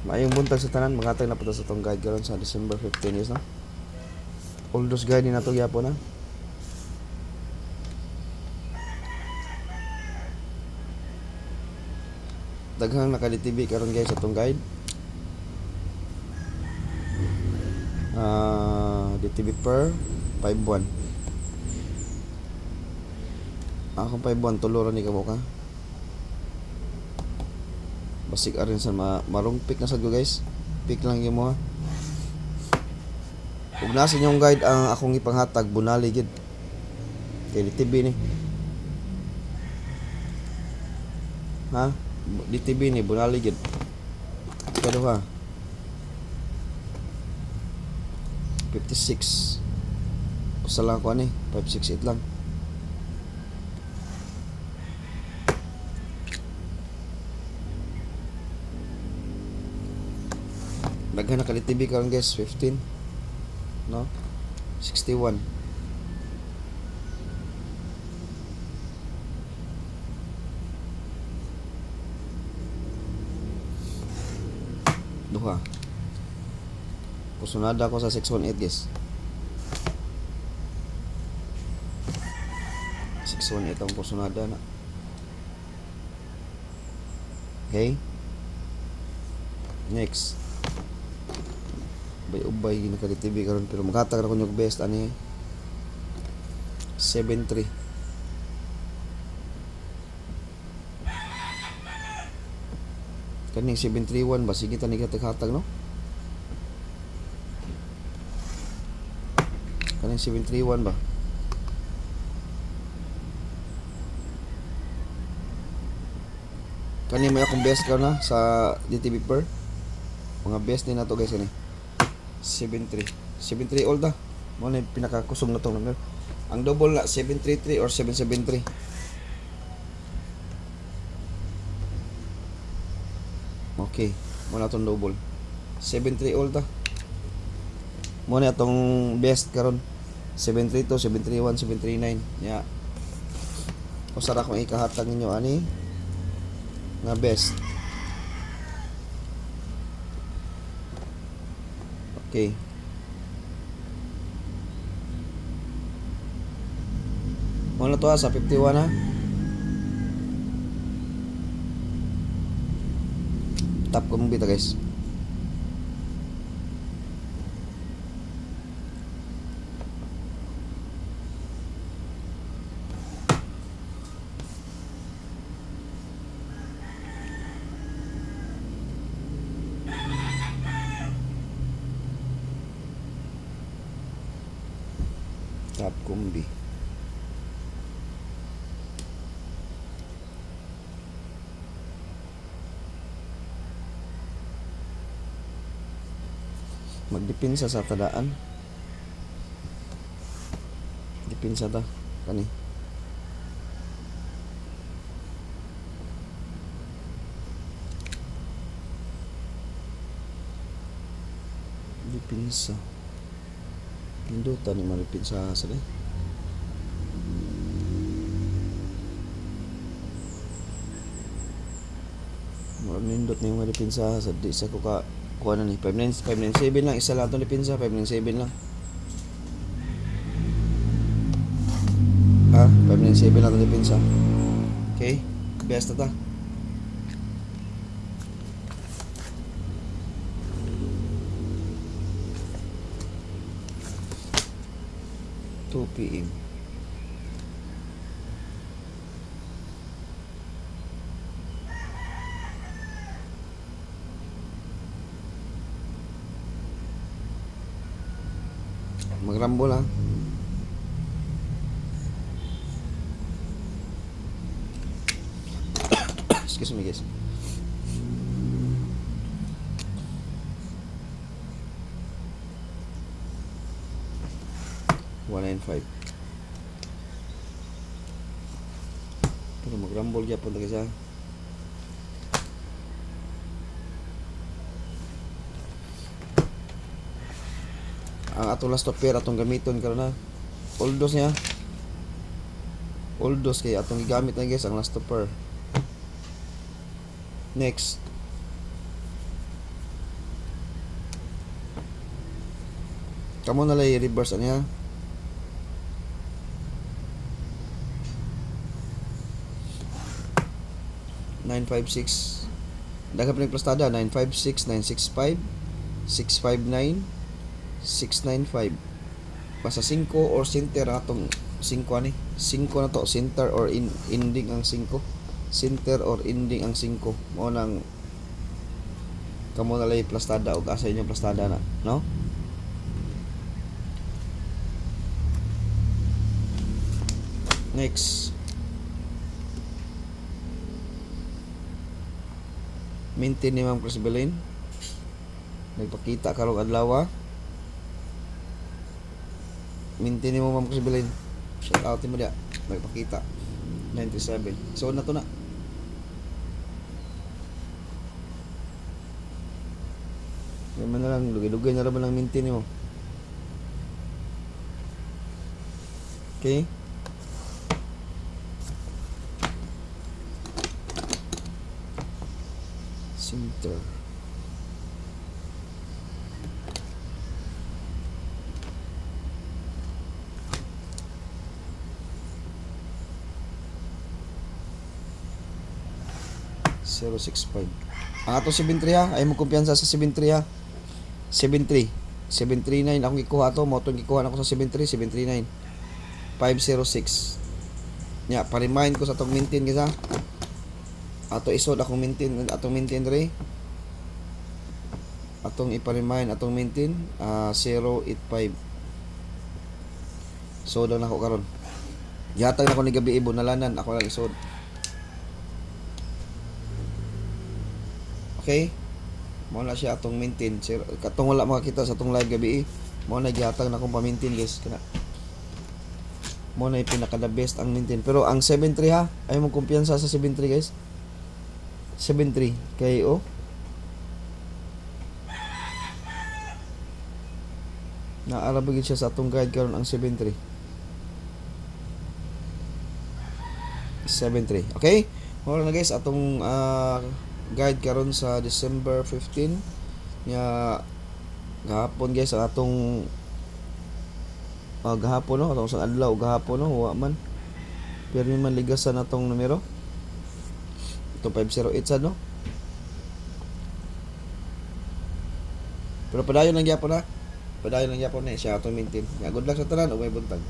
Maayong buntag sa tanan, maghatag na po sa itong guide karon sa December 15 years na. All those guide na ito yapon na. Daghang naka-DTV karon guys sa itong guide. DTV per 5-1. Akong 5-1 tulo ra ni kamo ka. Basig arin sa marong pick na sad ko guys. Pick lang gyud mo ha. Ug nasa inyong guide ang akong ipanghatag bunali gid. Kay DTV ni. Ha? DTV ni bunali gid. Pero ha. 56. Usa lang ko ani, 568 lang. Daghan na ka-DTV karon guys, 15. No? 61. Duha. Pusunada ko sa 618 guys. 618 ang pusunada na. Okay? Next. Ubay gini ka TV karon pero maghatag ra ko yung best ani 73. Kaning 731 ba sige ta ni hatag no? Kaning 731 ba? Kani may akong best ka na sa DTV per. Mga best din na to guys ani. 73. 73 all da. Mo na pinakakusog na tong number. Ang double na 733 or 773. Okay, mo na tong double. 73 all da. Mo na atong best karon. 732, 731, 739. Ya. Usara kong ikahatag ninyo ani nga best. Okay. Muna to sa 51 ha. Tap ko mong bita guys. Tap kumbi. Magdipinsa sa tadaan. Dipinsa ta kani. Dipinsa. Pindutan ni maripinsa sa de. Nindot na yung maripinsa sa di sa kuka kuha na ni 597 lang isa lang itong dipinsa 597 lang ha 597 lang itong dipinsa. Okay best na ta. PM magrambol ha. Excuse me guys. Pero magrambol gyapon ta guys ha. Ang atong last pair atong gamiton karon na oldos niya oldos kay atong gigamit na guys ang last pair. Next Kamo na lay reverse niya. $956. Daghang pinagplastada 956, 965, 659, 695. Basta 5 or center atong 5 ani. 5 na to, center or ending ang 5. Center or ending ang 5. Mao nang kamo na lay plastada og asa inyo plastada na, no? Next. Maintain ni Ma'am Crisbelin. Nagpakita karong adlaw. Maintain ni mo Ma'am Crisbelin. Shout out mo dia. Nagpakita. 97. So na to na. Naman na lang, lugay-lugay na naman lang maintain mo. Okay? Center. $0.65. Ang ato 73 ha, ay mo kumpiyansa sa 73 ha. 73. 739 akong ikuha to, mo tong ikuha nako sa 73, 739. 506. Nya, pa-remind ko sa tong maintain gisa. Ato isod akong maintain, atong maintain re. Atong ipa-remind atong maintain 085. So daw nako karon. Yatag na ko ni gabi ibunalanan ako lang isod. Okay? Mao na siya atong maintain. Katong wala makakita sa atong live gabi, mao na gihatag na akong pa-maintain guys. Kana mao na pinaka the best ang maintain. Pero ang 73 ha, ay mo kumpiyansa sa 73 guys. 73 kay naarabagin siya sa atong guide karon ang 73. 73. Okay? Mao na guys atong guide karon sa December 15 nya gahapon guys ang atong gahapon no atong sa adlaw gahapon no wa man pero man ligasan atong numero itong 508 sad no pero padayon lang gyapon ha padayon lang gyapon na siya atong maintain. Good luck sa tanan ug may buntag.